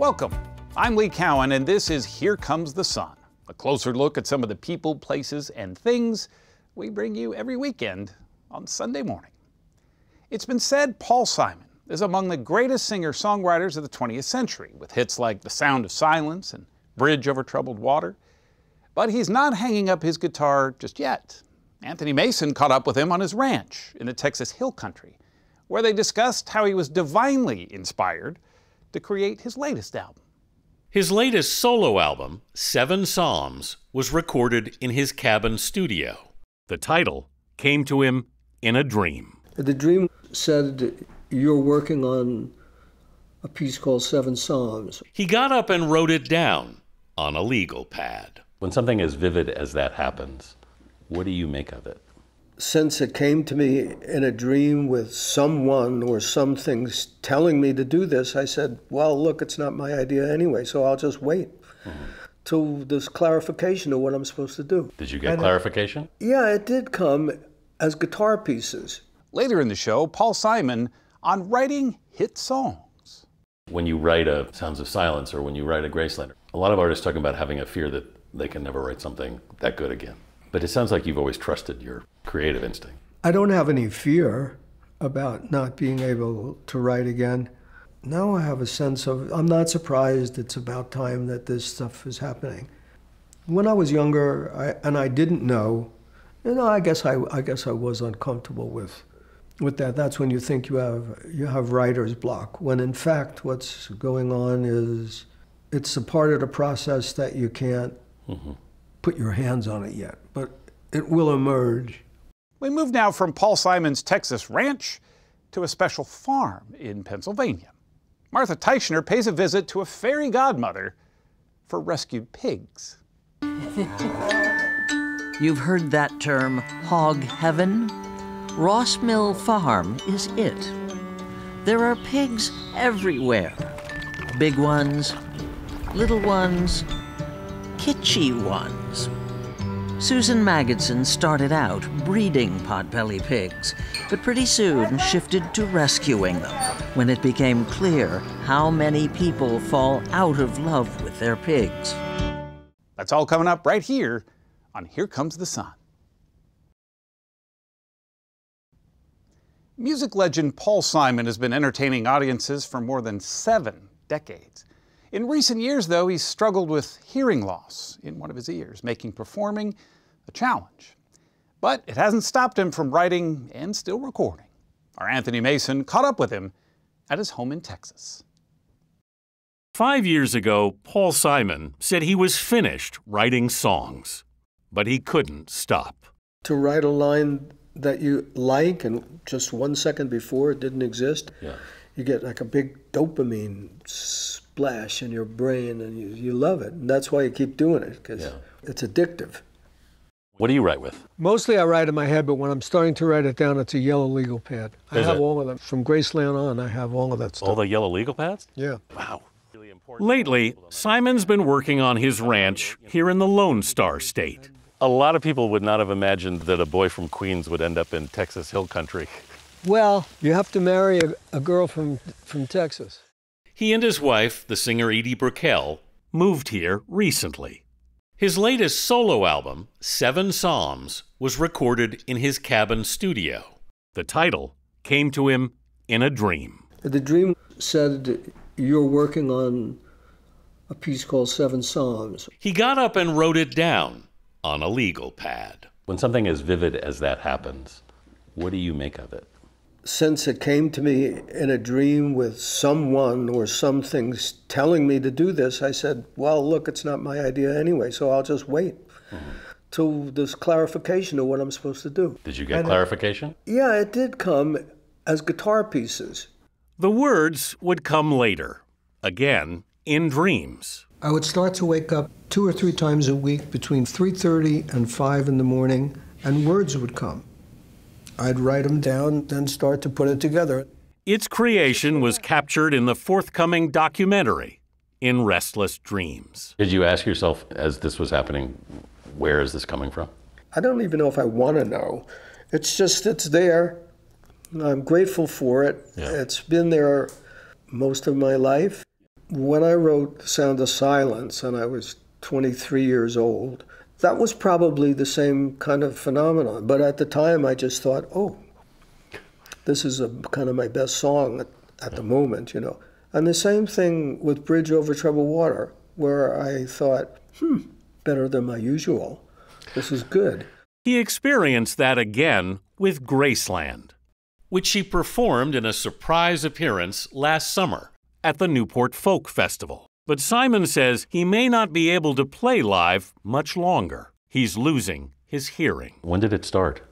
Welcome. I'm Lee Cowan, and this is Here Comes the Sun, a closer look at some of the people, places, and things we bring you every weekend on Sunday morning. It's been said Paul Simon is among the greatest singer-songwriters of the 20th century, with hits like The Sound of Silence and Bridge Over Troubled Water. But he's not hanging up his guitar just yet. Anthony Mason caught up with him on his ranch in the Texas Hill Country, where they discussed how he was divinely inspired to create his latest album. His latest solo album, 7 Psalms, was recorded in his cabin studio. The title came to him in a dream. The dream said, you're working on a piece called 7 Psalms. He got up and wrote it down on a legal pad. When something as vivid as that happens, what do you make of it? Since it came to me in a dream with someone or something telling me to do this, I said, well, look, it's not my idea anyway, so I'll just wait till there's clarification of what I'm supposed to do. Did you get clarification? Yeah, it did come as guitar pieces. Later in the show, Paul Simon on writing hit songs. When you write a Sounds of Silence or when you write a Graceland, a lot of artists talk about having a fear that they can never write something that good again. But it sounds like you've always trusted your creative instinct. I don't have any fear about not being able to write again. Now I have a sense of, I'm not surprised it's about time that this stuff is happening. When I was younger, I didn't know, I guess I was uncomfortable with that. That's when you think you have writer's block, when in fact what's going on is it's a part of the process that you can't put your hands on it yet, but it will emerge. We move now from Paul Simon's Texas ranch to a special farm in Pennsylvania. Martha Teichner pays a visit to a fairy godmother for rescued pigs. You've heard that term, hog heaven? Ross Mill Farm is it. There are pigs everywhere. Big ones, little ones, kitschy ones. Susan Magidson started out breeding potbelly pigs, but pretty soon shifted to rescuing them when it became clear how many people fall out of love with their pigs. That's all coming up right here on Here Comes the Sun. Music legend Paul Simon has been entertaining audiences for more than 7 decades. In recent years, though, he's struggled with hearing loss in one of his ears, making performing a challenge. But it hasn't stopped him from writing and still recording. Our Anthony Mason caught up with him at his home in Texas. 5 years ago, Paul Simon said he was finished writing songs, but he couldn't stop. To write a line that you like and just 1 second before it didn't exist, you get like a big dopamine splash in your brain and you love it. And that's why you keep doing it, because it's addictive. What do you write with? Mostly I write in my head, but when I'm starting to write it down, it's a yellow legal pad. I have all of them. From Graceland on, I have all of that stuff. All the yellow legal pads? Yeah. Wow. Lately, Simon's been working on his ranch here in the Lone Star State. A lot of people would not have imagined that a boy from Queens would end up in Texas Hill Country. Well, you have to marry a girl from Texas. He and his wife, the singer Edie Brickell, moved here recently. His latest solo album, 7 Psalms, was recorded in his cabin studio. The title came to him in a dream. The dream said, you're working on a piece called 7 Psalms. He got up and wrote it down on a legal pad. When something as vivid as that happens, what do you make of it? Since it came to me in a dream with someone or something telling me to do this, I said, well, look, it's not my idea anyway, so I'll just wait till there's clarification of what I'm supposed to do. Did you get clarification? Yeah, it did come as guitar pieces. The words would come later, again in dreams. I would start to wake up 2 or 3 times a week between 3:30 and 5 in the morning, and words would come. I'd write them down, then start to put it together. Its creation was captured in the forthcoming documentary, In Restless Dreams. Did you ask yourself, as this was happening, where is this coming from? I don't even know if I want to know. It's just, it's there. I'm grateful for it. Yeah. It's been there most of my life. When I wrote The Sound of Silence, and I was 23 years old, that was probably the same kind of phenomenon. But at the time, I just thought, oh, this is kind of my best song at the moment, you know. And the same thing with Bridge Over Troubled Water, where I thought, better than my usual. This is good. He experienced that again with Graceland, which she performed in a surprise appearance last summer at the Newport Folk Festival. But Simon says he may not be able to play live much longer. He's losing his hearing. When did it start?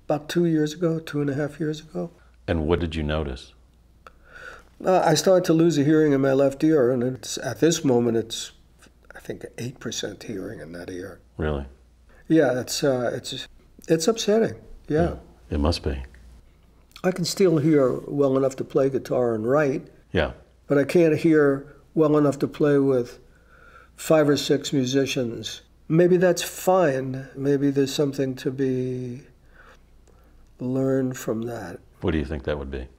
About 2 years ago, 2.5 years ago. And what did you notice? I started to lose a hearing in my left ear, and at this moment it's, I think, 8% hearing in that ear. Really? Yeah, it's upsetting. Yeah. It must be. I can still hear well enough to play guitar and write. Yeah. But I can't hear well enough to play with 5 or 6 musicians. Maybe that's fine. Maybe there's something to be learned from that. What do you think that would be?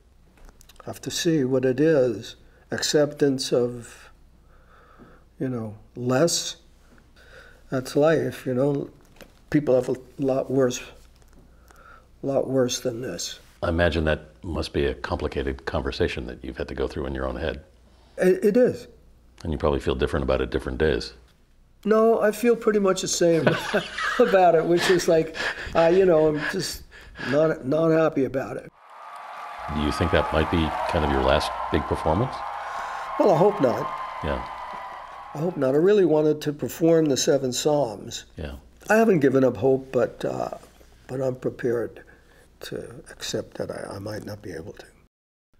Have to see what it is. Acceptance of, you know, less. That's life, you know. People have a lot worse than this. I imagine that must be a complicated conversation that you've had to go through in your own head. It is. And you probably feel different about it different days. No, I feel pretty much the same about it, which is like, you know, I'm just not happy about it. Do you think that might be kind of your last big performance? Well, I hope not. Yeah. I hope not. I really wanted to perform the 7 Psalms. Yeah. I haven't given up hope, but I'm prepared to accept that I might not be able to.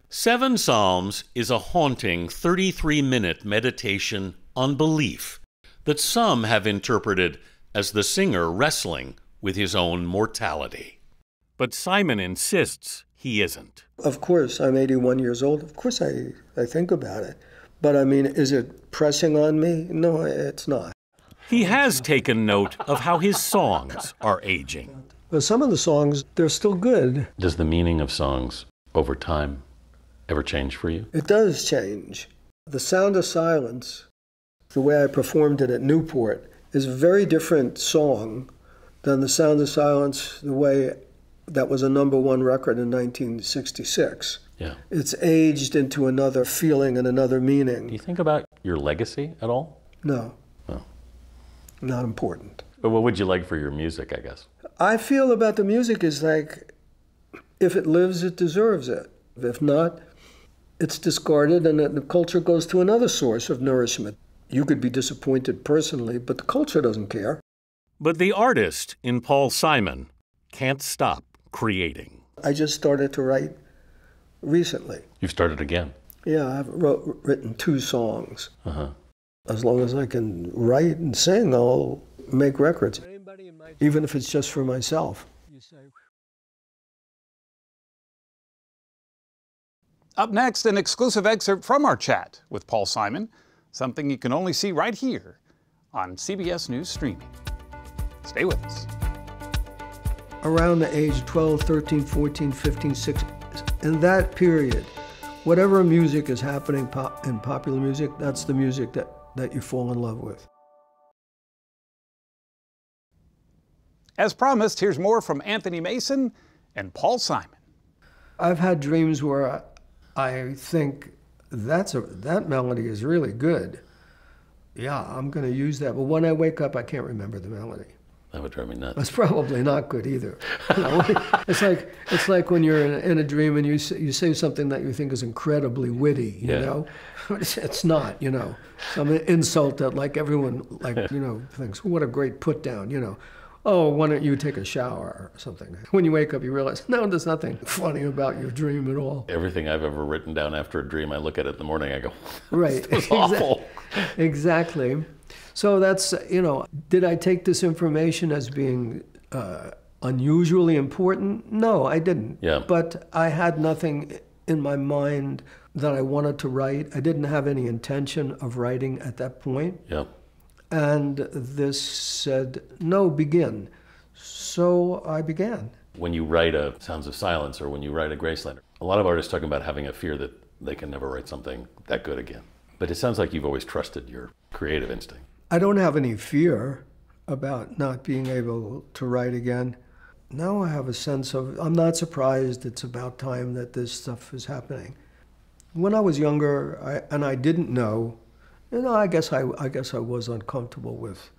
7 Psalms is a haunting 33-minute meditation on belief that some have interpreted as the singer wrestling with his own mortality. But Simon insists he isn't. Of course, I'm 81 years old. Of course I think about it. But I mean, is it pressing on me? No, it's not. He has taken note of how his songs are aging. But some of the songs, they're still good. Does the meaning of songs over time ever change for you? It does change. The Sound of Silence, the way I performed it at Newport, is a very different song than The Sound of Silence, the way that was a #1 record in 1966. Yeah. It's aged into another feeling and another meaning. Do you think about your legacy at all? No. No. Not important. But what would you like for your music, I guess? I feel about the music is like, if it lives, it deserves it. If not, it's discarded and the culture goes to another source of nourishment. You could be disappointed personally, but the culture doesn't care. But the artist in Paul Simon can't stop creating. I just started to write recently. You've started again? Yeah, I've written 2 songs. Uh-huh. As long as I can write and sing, I'll make records, even if it's just for myself. Up next, an exclusive excerpt from our chat with Paul Simon, something you can only see right here on CBS News Streaming. Stay with us. Around the age of 12, 13, 14, 15, 16, in that period, whatever music is happening in popular music, that's the music that you fall in love with. As promised, here's more from Anthony Mason and Paul Simon. I've had dreams where I think that melody is really good. Yeah, I'm going to use that. But when I wake up, I can't remember the melody. That would drive me nuts. That's probably not good either. You know, it's like when you're in a dream and you say something that you think is incredibly witty. You know, it's not. You know, some insult that like everyone thinks, what a great put down. You know, oh, why don't you take a shower or something? When you wake up, you realize, no, there's nothing funny about your dream at all. Everything I've ever written down after a dream, I look at it in the morning, I go, right, this was awful. Exactly. So that's, you know, did I take this information as being unusually important? No, I didn't. Yeah. But I had nothing in my mind that I wanted to write. I didn't have any intention of writing at that point. Yeah. And this said, no, begin. So I began. When you write a Sounds of Silence or when you write a Graceland, a lot of artists talk about having a fear that they can never write something that good again. But it sounds like you've always trusted your creative instinct. I don't have any fear about not being able to write again. Now I have a sense of, I'm not surprised it's about time that this stuff is happening. When I was younger, I didn't know, I guess I was uncomfortable with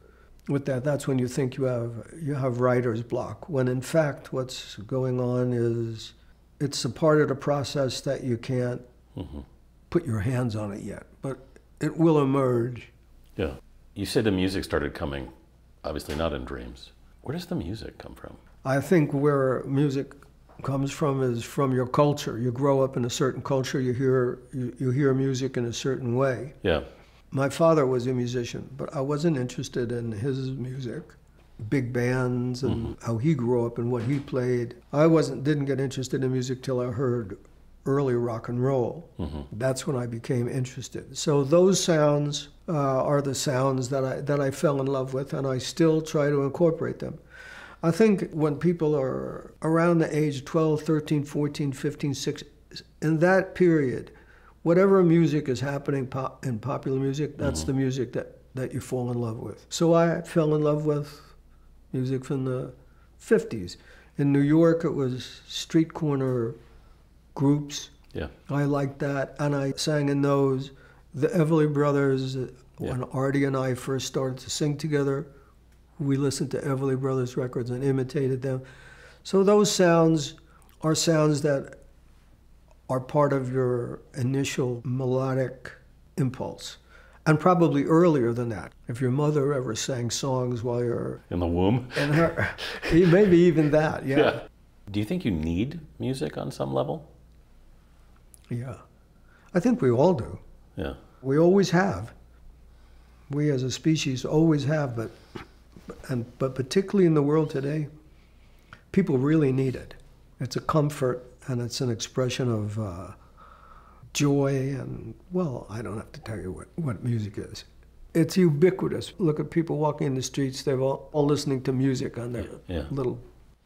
that. That's when you think you have writer's block, when in fact what's going on is it's a part of the process that you can't put your hands on it yet, but it will emerge. Yeah. You said the music started coming, obviously not in dreams. Where does the music come from? I think where music comes from is from your culture. You grow up in a certain culture, you hear music in a certain way. Yeah. My father was a musician, but I wasn't interested in his music, big bands and how he grew up and what he played. I didn't get interested in music till I heard early rock and roll. That's when I became interested. So those sounds are the sounds that I fell in love with, and I still try to incorporate them. I think when people are around the age 12, 13, 14, 15, 16, in that period, whatever music is happening in popular music, that's the music that you fall in love with. So I fell in love with music from the 50s. In New York, it was street corner groups. Yeah. I liked that, and I sang in those. The Everly Brothers, when Artie and I first started to sing together, we listened to Everly Brothers records and imitated them. So those sounds are sounds that are part of your initial melodic impulse. And probably earlier than that. If your mother ever sang songs while you're in the womb? Maybe even that, yeah. Do you think you need music on some level? Yeah. I think we all do. Yeah. We always have. We as a species always have, but particularly in the world today, people really need it. It's a comfort and it's an expression of joy and, well, I don't have to tell you what music is. It's ubiquitous. Look at people walking in the streets, they're all listening to music on their little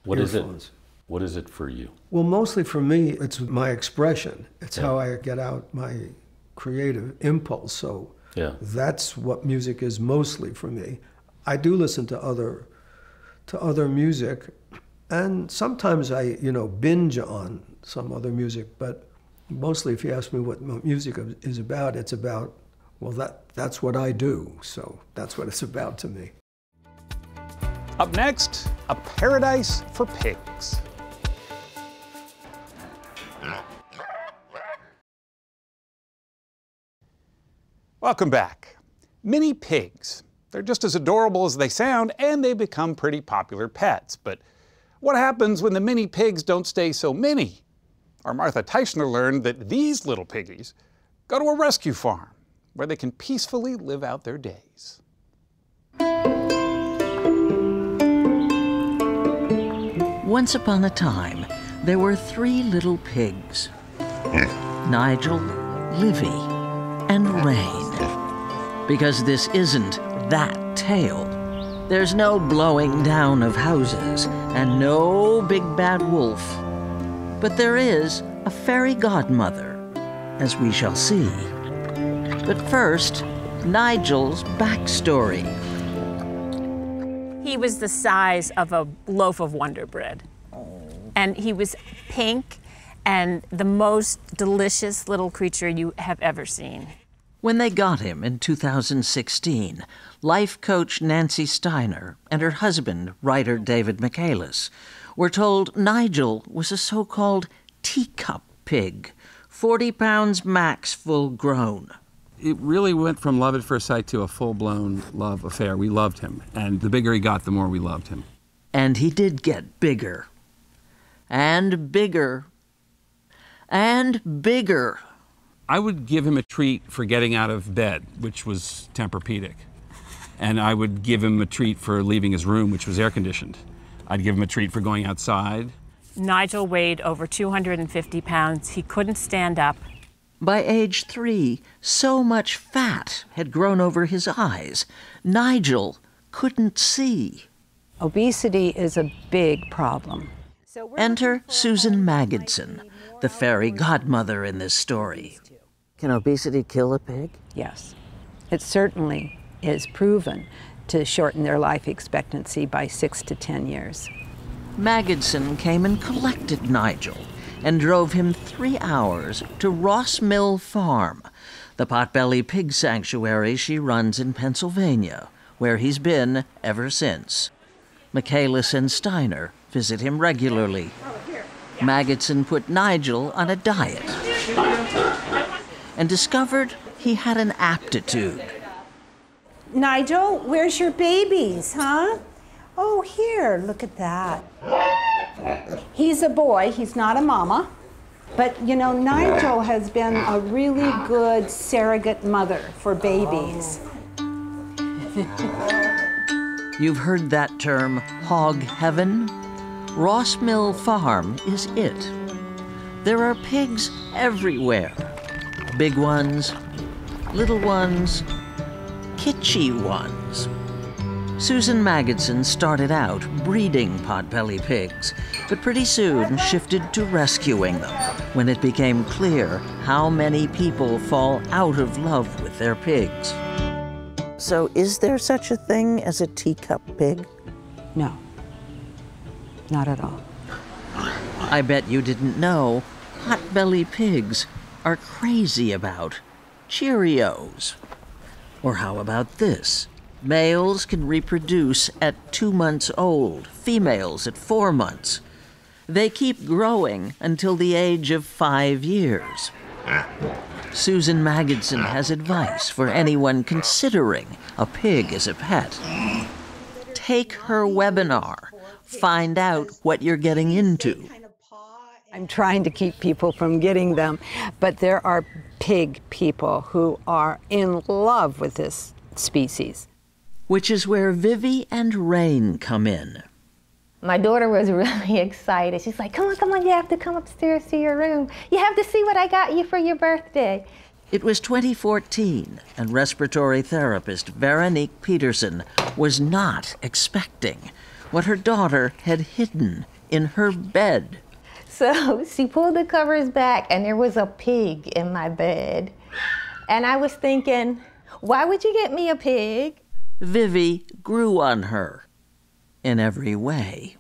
earphones. What is it for you? Well, mostly for me, it's my expression. It's how I get out my creative impulse. So that's what music is mostly for me. I do listen to other music, and sometimes I, binge on some other music, but mostly if you ask me what music is about, it's about, well, that's what I do, so that's what it's about to me. Up next, a paradise for pigs. Welcome back. Mini pigs. They're just as adorable as they sound, and they become pretty popular pets. But what happens when the mini pigs don't stay so mini? Our Martha Teichner learned that these little piggies go to a rescue farm where they can peacefully live out their days. Once upon a time, there were 3 little pigs. Nigel, Livy, and Rain. Because this isn't that tale. There's no blowing down of houses and no big bad wolf. But there is a fairy godmother, as we shall see. But first, Nigel's backstory. He was the size of a loaf of Wonder Bread. And he was pink and the most delicious little creature you have ever seen. When they got him in 2016, life coach Nancy Steiner and her husband, writer David Michaelis, were told Nigel was a so-called teacup pig, 40 pounds max full grown. It really went from love at first sight to a full-blown love affair. We loved him, and the bigger he got, the more we loved him. And he did get bigger. And bigger. And bigger. I would give him a treat for getting out of bed, which was Tempur-Pedic. And I would give him a treat for leaving his room, which was air-conditioned. I'd give him a treat for going outside. Nigel weighed over 250 pounds. He couldn't stand up. By age 3, so much fat had grown over his eyes, Nigel couldn't see. Obesity is a big problem. Enter Susan Magidson, the fairy godmother in this story. Can obesity kill a pig? Yes. It certainly is proven to shorten their life expectancy by 6 to 10 years. Magidson came and collected Nigel and drove him 3 hours to Ross Mill Farm, the potbelly pig sanctuary she runs in Pennsylvania, where he's been ever since. Michaelis and Steiner visit him regularly. Magidson put Nigel on a diet and discovered he had an aptitude. Nigel, where's your babies, huh? Oh, here, look at that. He's a boy, he's not a mama. But, you know, Nigel has been a really good surrogate mother for babies. You've heard that term, hog heaven? Ross Mill Farm is it. There are pigs everywhere. Big ones, little ones, kitschy ones. Susan Magidson started out breeding potbelly pigs, but pretty soon shifted to rescuing them when it became clear how many people fall out of love with their pigs. So is there such a thing as a teacup pig? No, not at all. I bet you didn't know potbelly pigs are crazy about Cheerios. Or how about this? Males can reproduce at 2 months old, females at 4 months. They keep growing until the age of 5 years. Susan Magidson has advice for anyone considering a pig as a pet. Take her webinar. Find out what you're getting into. I'm trying to keep people from getting them, but there are pig people who are in love with this species. Which is where Vivi and Rain come in. My daughter was really excited. She's like, come on, you have to come upstairs to your room. You have to see what I got you for your birthday. It was 2014, and respiratory therapist Veronique Peterson was not expecting what her daughter had hidden in her bed. So she pulled the covers back, and there was a pig in my bed. And I was thinking, why would you get me a pig? Vivi grew on her in every way.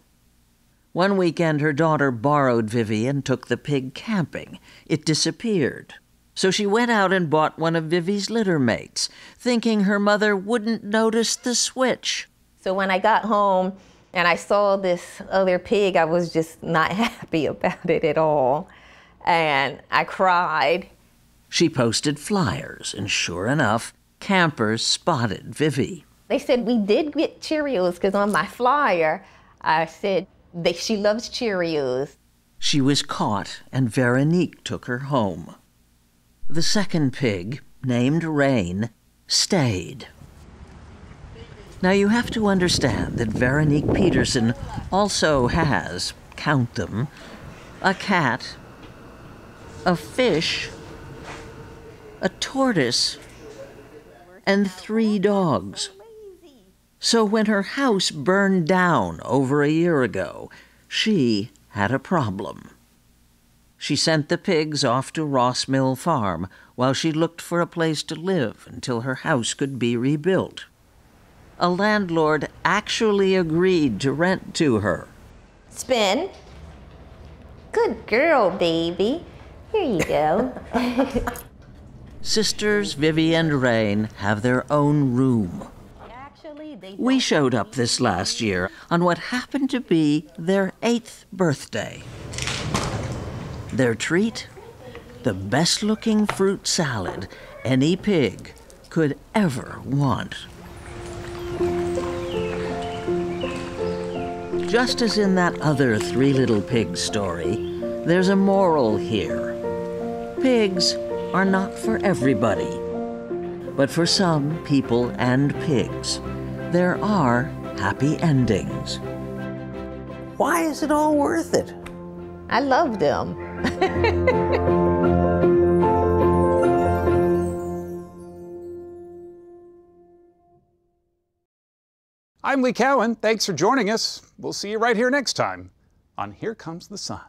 One weekend, her daughter borrowed Vivi and took the pig camping. It disappeared. So she went out and bought one of Vivi's litter mates, thinking her mother wouldn't notice the switch. So when I got home and I saw this other pig, I was just not happy about it at all. And I cried. She posted flyers, and sure enough, campers spotted Vivi. They said we did get Cheerios, because on my flyer, I said she loves Cheerios. She was caught, and Veronique took her home. The second pig, named Rain, stayed. Now you have to understand that Veronique Peterson also has, count them, a cat, a fish, a tortoise, and 3 dogs. So when her house burned down over a year ago, she had a problem. She sent the pigs off to Ross Mill Farm while she looked for a place to live until her house could be rebuilt. A landlord actually agreed to rent to her. Spin. Good girl, baby. Here you go. Sisters Vivi and Rain have their own room. We showed up this last year on what happened to be their 8th birthday. Their treat? The best-looking fruit salad any pig could ever want. Just as in that other 3 Little Pigs story, there's a moral here. Pigs are not for everybody. But for some people and pigs, there are happy endings. Why is it all worth it? I love them. I'm Lee Cowan. Thanks for joining us. We'll see you right here next time on Here Comes the Sun.